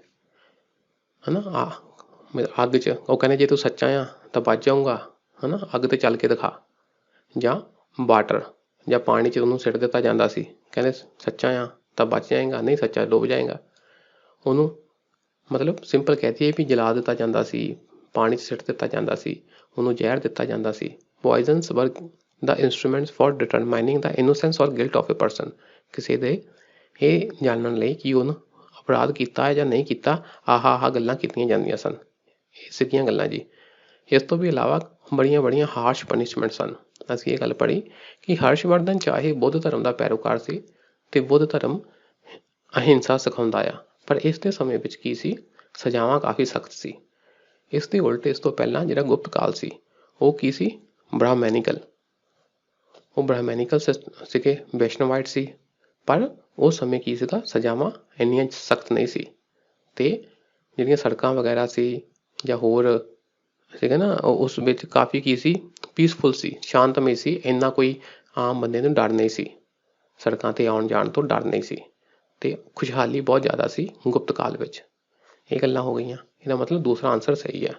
ਹੈ ਨਾ। ਅੱਗ 'ਚ ਉਹ ਕਹਿੰਦੇ ਜੇ ਤੂੰ ਸੱਚਾ ਆ ਤਾਂ ਬਚ ਜਾਊਂਗਾ, ਹੈ ਨਾ, ਅੱਗ 'ਤੇ ਚੱਲ ਕੇ ਦਿਖਾ। ਜਾਂ ਵਾਟਰ ਜਾਂ ਪਾਣੀ 'ਚ ਉਹਨੂੰ ਸਿੱਟ ਦਿੱਤਾ ਜਾਂਦਾ ਸੀ, ਕਹਿੰਦੇ ਸੱਚਾ ਆ ਤਾਂ ਬਚ ਜਾਏਗਾ, ਨਹੀਂ ਸੱਚਾ ਡੁੱਬ ਜਾਏਗਾ। ਉਹਨੂੰ ਮਤਲਬ ਸਿੰਪਲ ਕਹਿ ਦਈਏ ਵੀ ਜਲਾ ਦਿੱਤਾ ਜਾਂਦਾ ਸੀ, ਪਾਣੀ 'ਚ ਸਿੱਟ ਦਿੱਤਾ ਜਾਂਦਾ ਸੀ, ਉਹਨੂੰ ਜ਼ਹਿਰ ਦਿੱਤਾ ਜਾਂਦਾ ਸੀ। ਪੋਇਜ਼ਨਸ ਵਰ ਦਾ ਇੰਸਟਰੂਮੈਂਟਸ ਫॉर ਡਿਟਰਮਾਈਨਿੰਗ ਦਾ ਇਨੋਸੈਂਸ ਔਰ ਗਿਲਟ ਆਫ ਏ ਪਰਸਨ। ਕਿਸੇ ਦੇ ਇਹ ਜਾਣਨ ਲਈ ਕਿ ਉਹਨੂੰ ਅਪਰਾਧ ਕੀਤਾ ਹੈ ਜਾਂ ਨਹੀਂ ਕੀਤਾ, ਆਹ ਗੱਲਾਂ ਕੀਤੀਆਂ ਜਾਂਦੀਆਂ ਸਨ। ਇਹ ਸਿੱਧੀਆਂ ਗੱਲਾਂ ਜੀ। ਇਸ ਤੋਂ ਵੀ ਇਲਾਵਾ ਬੜੀਆਂ ਹਾਰਸ਼ ਪਨਿਸ਼ਮੈਂਟ ਸਨ। ਅਸੀਂ ਇਹ ਗੱਲ ਪੜ੍ਹੀ ਕਿ ਹਰਸ਼ਵਰਧਨ ਚਾਹੇ ਬੁੱਧ ਧਰਮ ਦਾ ਪੈਰੋਕਾਰ ਸੀ ਅਤੇ ਬੁੱਧ ਧਰਮ ਅਹਿੰਸਾ ਸਿਖਾਉਂਦਾ ਆ, ਪਰ ਇਸ ਦੇ ਸਮੇਂ ਵਿੱਚ ਕੀ ਸੀ? ਸਜ਼ਾਵਾਂ ਕਾਫੀ ਸਖਤ ਸੀ। ਇਸ ਦੇ ਉਲਟ ਇਸ ਤੋਂ ਪਹਿਲਾਂ ਜਿਹੜਾ ਗੁਪਤ ਕਾਲ ਸੀ ਉਹ ਕੀ ਸੀ? ਬ੍ਰਾਹਮੈਨਿਕਲ। ਉਹ ਬ੍ਰਾਹਮੈਨਿਕਲ ਸੀਗੇ, ਵੈਸ਼ਨਵਾਈਟ ਸੀ, ਪਰ ਉਸ ਸਮੇਂ ਕੀ ਸੀਗਾ? ਸਜ਼ਾਵਾਂ ਇੰਨੀਆਂ ਸਖਤ ਨਹੀਂ ਸੀ, ਅਤੇ ਜਿਹੜੀਆਂ ਸੜਕਾਂ ਵਗੈਰਾ ਸੀ ਜਾਂ ਹੋਰ ਸੀਗਾ ਨਾ, ਉਸ ਵਿੱਚ ਕਾਫੀ ਕੀ ਸੀ? ਪੀਸਫੁਲ ਸੀ, ਸ਼ਾਂਤਮਈ ਸੀ। ਇੰਨਾ ਕੋਈ ਆਮ ਬੰਦੇ ਨੂੰ ਡਰ ਨਹੀਂ ਸੀ, ਸੜਕਾਂ 'ਤੇ ਆਉਣ ਜਾਣ ਤੋਂ ਡਰ ਨਹੀਂ ਸੀ, ਅਤੇ ਖੁਸ਼ਹਾਲੀ ਬਹੁਤ ਜ਼ਿਆਦਾ ਸੀ ਗੁਪਤ ਕਾਲ ਵਿੱਚ। ਇਹ ਗੱਲਾਂ ਹੋ ਗਈਆਂ, ਇਹਦਾ ਮਤਲਬ ਦੂਸਰਾ ਆਂਸਰ ਸਹੀ ਆ।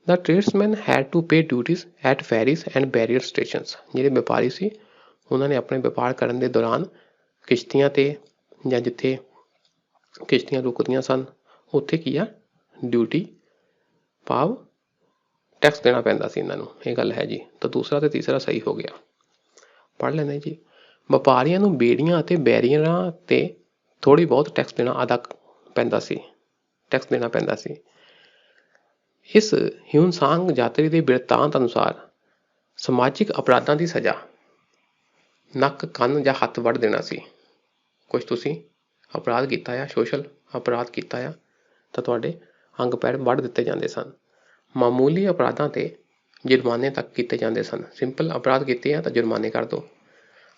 The tradesman had to pay duties at ferries and barrier stations. ਜਿਹੜੇ ਵਪਾਰੀ ਸੀ ਉਹਨਾਂ ਨੇ ਆਪਣੇ ਵਪਾਰ ਕਰਨ ਦੇ ਦੌਰਾਨ ਕਿਸ਼ਤੀਆਂ 'ਤੇ ਜਾਂ ਜਿੱਥੇ ਕਿਸ਼ਤੀਆਂ ਰੁਕਦੀਆਂ ਸਨ ਉੱਥੇ ਕੀ ਆ? ਡਿਊਟੀ ਭਾਵ ਟੈਕਸ ਦੇਣਾ ਪੈਂਦਾ ਸੀ ਇਹਨਾਂ ਨੂੰ। ਇਹ ਗੱਲ ਹੈ ਜੀ। ਤਾਂ ਦੂਸਰਾ ਅਤੇ ਤੀਸਰਾ ਸਹੀ ਹੋ ਗਿਆ। ਪੜ੍ਹ ਲੈਂਦੇ ਜੀ। ਵਪਾਰੀਆਂ ਨੂੰ ਬੇੜੀਆਂ ਅਤੇ ਬੈਰੀਅਰਾਂ 'ਤੇ ਥੋੜ੍ਹੀ ਬਹੁਤ ਟੈਕਸ ਦੇਣਾ ਪੈਂਦਾ ਸੀ। ਇਸ ਹਿਊਨ-ਸਾਂਗ ਯਾਤਰੀ ਦੇ ਬਿਰਤਾਂਤ ਅਨੁਸਾਰ ਸਮਾਜਿਕ ਅਪਰਾਧਾਂ ਦੀ ਸਜ਼ਾ ਨੱਕ, ਕੰਨ ਜਾਂ ਹੱਥ ਵੱਢ ਦੇਣਾ ਸੀ। ਕੁਛ ਤੁਸੀਂ ਅਪਰਾਧ ਕੀਤਾ ਆ, ਸੋਸ਼ਲ ਅਪਰਾਧ ਕੀਤਾ ਆ, ਤਾਂ ਤੁਹਾਡੇ ਅੰਗ ਪੈਰ ਵੱਢ ਦਿੱਤੇ ਜਾਂਦੇ ਸਨ। ਮਾਮੂਲੀ ਅਪਰਾਧਾਂ 'ਤੇ ਜੁਰਮਾਨੇ ਤੱਕ ਕੀਤੇ ਜਾਂਦੇ ਸਨ। ਸਿੰਪਲ ਅਪਰਾਧ ਕੀਤੇ ਆ ਤਾਂ ਜੁਰਮਾਨੇ ਕਰ ਦਿਓ।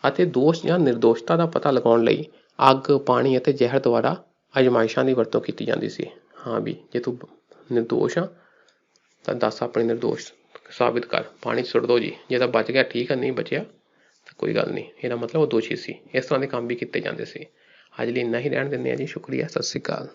ਅਤੇ ਦੋਸ਼ ਜਾਂ ਨਿਰਦੋਸ਼ਤਾ ਦਾ ਪਤਾ ਲਗਾਉਣ ਲਈ ਅੱਗ, ਪਾਣੀ ਅਤੇ ਜ਼ਹਿਰ ਦੁਆਰਾ ਅਜ਼ਮਾਇਸ਼ਾਂ ਦੀ ਵਰਤੋਂ ਕੀਤੀ ਜਾਂਦੀ ਸੀ। ਹਾਂ ਵੀ ਜੇ ਤੂੰ ਨਿਰਦੋਸ਼ ਆ ਤਾਂ ਦੱਸ ਆਪਣੇ ਨਿਰਦੋਸ਼ ਸਾਬਿਤ ਕਰ, ਪਾਣੀ 'ਚ ਸੁੱਟ ਦਿਓ ਜੀ। ਜੇ ਤਾਂ ਬਚ ਗਿਆ ਠੀਕ ਆ, ਨਹੀਂ ਬਚਿਆ ਤਾਂ ਕੋਈ ਗੱਲ ਨਹੀਂ, ਇਹਦਾ ਮਤਲਬ ਉਹ ਦੋਸ਼ੀ ਸੀ। ਇਸ ਤਰ੍ਹਾਂ ਦੇ ਕੰਮ ਵੀ ਕੀਤੇ ਜਾਂਦੇ ਸੀ। ਅੱਜ ਲਈ ਇੰਨਾ ਹੀ ਰਹਿਣ ਦਿੰਦੇ ਹਾਂ ਜੀ। ਸ਼ੁਕਰੀਆ, ਸਤਿ ਸ਼੍ਰੀ ਅਕਾਲ।